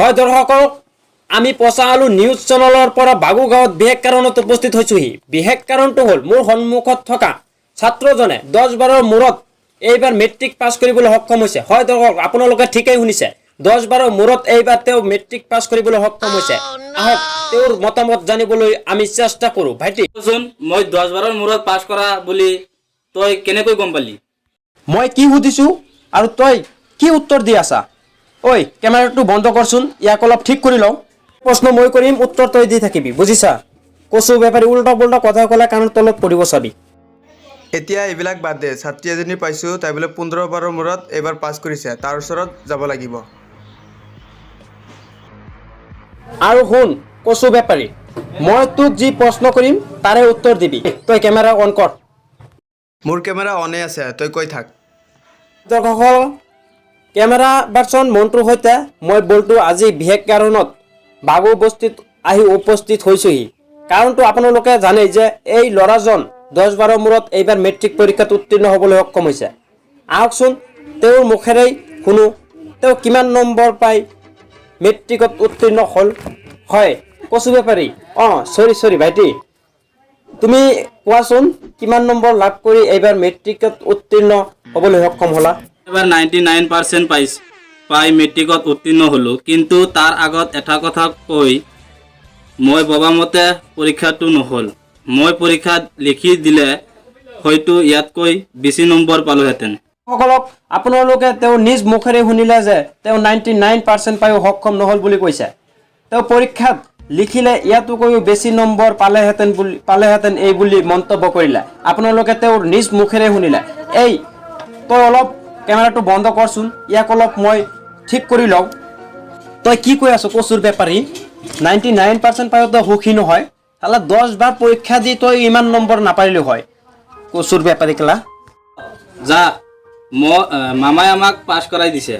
হয় দৰ্শকসকল, আমি পচা আলু নিউজ চেনেলৰ পৰা বাগুগাঁৱত বিশেষ কাৰণত উপস্থিত হৈছোহি। বিশেষ কাৰণটো হ'ল মোৰ সন্মুখত থকা ছাত্ৰজনে 10-12ৰ মূৰত এইবাৰ মেট্ৰিক পাছ কৰিবলৈ সক্ষম হৈছে। হয় দৰ্শক, আপোনালোকে ঠিকেই শুনিছে, 10-12ৰ মূৰত এইবাৰ তেওঁ মেট্ৰিক পাছ কৰিবলৈ সক্ষম হৈছে। আহক তেওঁৰ মতামত জানিবলৈ আমি চেষ্টা কৰোঁ। ভাইটি, মই 10-12ৰ মূৰত পাছ কৰা বুলি তই কেনেকৈ গম পালি? মই কি সুধিছোঁ আৰু তই কি উত্তৰ দি আছা? ঐ, কেমেৰাটো বন্ধ কৰচোন, ইয়াক অলপ ঠিক কৰি লওঁ। প্ৰশ্ন মই কৰিম, উত্তৰ তই দি থাকিবি, বুজিছা? কচু বেপাৰী উল্টা পুল্টা কথা ক'লে কাণৰ তলত পৰিব চাবি। এতিয়া এইবিলাক বাদ দে। ছাত্ৰী এজনী পাইছোঁ, তাই বোলে 15-12ৰ মূৰত এইবাৰ পাছ কৰিছে, তাৰ ওচৰত যাব লাগিব। আৰু শুন কচু বেপাৰী, মই তোক যি প্ৰশ্ন কৰিম তাৰে উত্তৰ দিবি। তই কেমেৰা অন কৰ। মোৰ কেমেৰা অনে আছে, তই কৈ থাক। দৰ্শকসকল, কেমেৰা পাৰ্চন মন্টুৰ সৈতে মই বলটো আজি বিশেষ কাৰণত বাগু বস্তিত আহি উপস্থিত হৈছোহি। কাৰণটো আপোনালোকে জানে যে এই ল'ৰাজন 10-12ৰ মূৰত এইবাৰ মেট্ৰিক পৰীক্ষাত উত্তীৰ্ণ হ'বলৈ সক্ষম হৈছে। আহকচোন তেওঁৰ মুখেৰেই শুনো, তেওঁ কিমান নম্বৰ পাই মেট্ৰিকত উত্তীৰ্ণ হ'ল। হয় কচু বেপাৰী, চৰি ভাইটি, তুমি কোৱাচোন কিমান নম্বৰ লাভ কৰি এইবাৰ মেট্ৰিকত উত্তীৰ্ণ হ'বলৈ সক্ষম হ'লা? এবাৰ 99% পাই মেট্ৰিকত উত্তীৰ্ণ হ'লোঁ। কিন্তু তাৰ আগত এটা কথা কৈ, মই ভবামতে পৰীক্ষাটো নহ'ল। মই পৰীক্ষাত লিখি দিলে হয়তো ইয়াতকৈ বেছি নম্বৰ পালোহেঁতেন। সকলক আপোনালোকে তেওঁ নিজ মুখেৰে শুনিলে যে তেওঁ 99% পায়ো সক্ষম নহ'ল বুলি কৈছে। তেওঁ পৰীক্ষাত লিখিলে ইয়াতকৈও বেছি নম্বৰ পালেহেঁতেন এই বুলি মন্তব্য কৰিলে। আপোনালোকে তেওঁৰ নিজ মুখেৰে শুনিলে। তই অলপ কেমেৰাটো বন্ধ কৰচোন, ইয়াক অলপ মই ঠিক কৰি লওঁ। তই কি কৈ আছ কচুৰ বেপাৰী? 99% পায়ো তই সুখী নহয়? তালে 10 বাৰ পৰীক্ষা দি তই ইমান নম্বৰ নাপাৰিলি হয়। কচুৰ বেপাৰী কেলা, যা, মামাই আমাক পাছ কৰাই দিছে।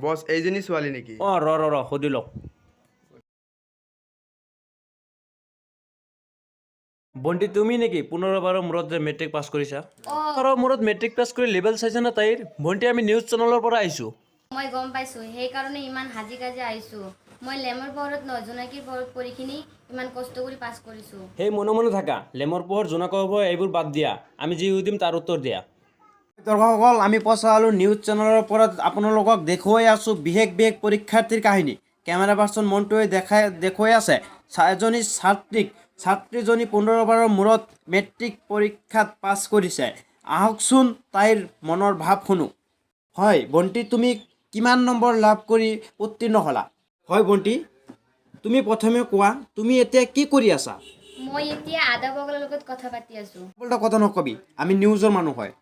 বছ, এইজনী ছোৱালী নেকি? ৰ সুধি লওক। বন্তি, তুমি নেকি 15-12ৰ মূৰত যে মেট্ৰিক পাছ কৰিছা? মূৰত মেট্ৰিক পাছ কৰি লেভেল চাইছা না তাইৰ? ভণ্টি, আমি নিউজ চেনেলৰ পৰা আহিছোঁ। মই গম পাইছোঁ, সেইকাৰণে ইমান সাজি কাজি আহিছোঁ। মই লেমৰ পোহৰত নহয়, জোনাকীৰ পোহৰত পঢ়িখিনি ইমান কষ্ট কৰি পাছ কৰিছোঁ। সেই মনে থাকা, লেমৰ পোহৰ জোনাকৰ পোহৰ এইবোৰ বাদ দিয়া, আমি যি সুধিম তাৰ উত্তৰ দিয়া। দৰ্শকসকল, আমি পচা আলু নিউজ চেনেলৰ পৰা আপোনালোকক দেখুৱাই আছোঁ বিশেষ পৰীক্ষাৰ্থীৰ কাহিনী। কেমেৰা পাৰ্চন মন্টুৱে দেখুৱাই আছে এজনী ছাত্ৰীজনী 15-12ৰ মূৰত মেট্ৰিক পৰীক্ষাত পাছ কৰিছে। আহকচোন তাইৰ মনৰ ভাৱ শুনো। হয় বন্তি, তুমি কিমান নম্বৰ লাভ কৰি উত্তীৰ্ণ হ'লা? হয় বন্তি, তুমি প্ৰথমে কোৱা, তুমি এতিয়া কি কৰি আছা? মই এতিয়া আদা বগলৰ লগত কথা পাতি আছোঁ। উল্টা কথা নকবি, আমি নিউজৰ মানুহ হয়।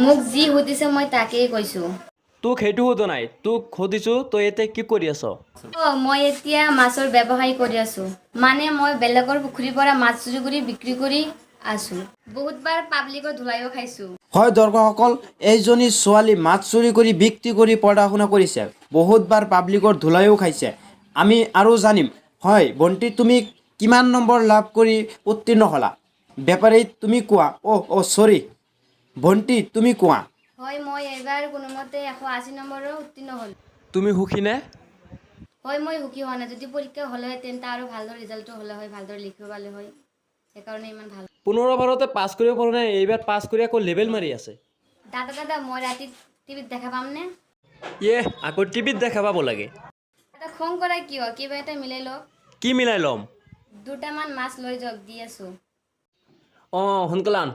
মোক যি সুধিছে মই তাকেই কৈছোঁ। তোক সেইটো সোধা নাই, তোক সুধিছোঁ তই এতিয়া কি কৰি আছ? মই এতিয়া মাছৰ ব্যৱসায় কৰি আছোঁ। মানে মই বেলেগৰ পুখুৰীৰ পৰা মাছ চুৰি কৰি বিক্ৰী কৰি আছোঁ। বহুতবাৰ পাব্লিকৰ ধুলাইও খাইছোঁ। হয় দৰ্শকসকল, এইজনী ছোৱালী মাছ চুৰি কৰি বিক্ৰী কৰি পঢ়া শুনা কৰিছে, বহুতবাৰ পাব্লিকৰ ধুলাইও খাইছে। আমি আৰু জানিম। হয় বন্তি, তুমি কিমান নম্বৰ লাভ কৰি উত্তীৰ্ণ হ'লা? বেপাৰী, তুমি কোৱা। চৰি ভন্টি, তুমি কোৱা। হয়, মই এইবাৰ কোনোমতে 180 নম্বৰৰ উত্তীৰ্ণ হ'লোঁ। তুমি সুখী নে? হয়, মই সুখী হোৱা নাই। যদি পৰীক্ষা হ'লেহেঁতেন আৰু ভালদৰে ৰিজাল্টটো হ'লে হয়, ভালদৰে লিখিব পালে হয়, সেইকাৰণে ইমান ভাল। 15-12তে পাছ কৰিব পৰা নাই, এইবাৰ পাছ কৰি আকৌ লেবেল মাৰি আছে। দাদা মই ৰাতি টিভিত দেখা পামনে? আকৌ টিভিত দেখা পাব লাগে। দাদা খং কৰা কিয়? কিবা এটা মিলাই লওক। কি মিলাই ল'ম? দুটামান মাছ লৈ যাওক, দি আছোঁ। সোনকালে আন।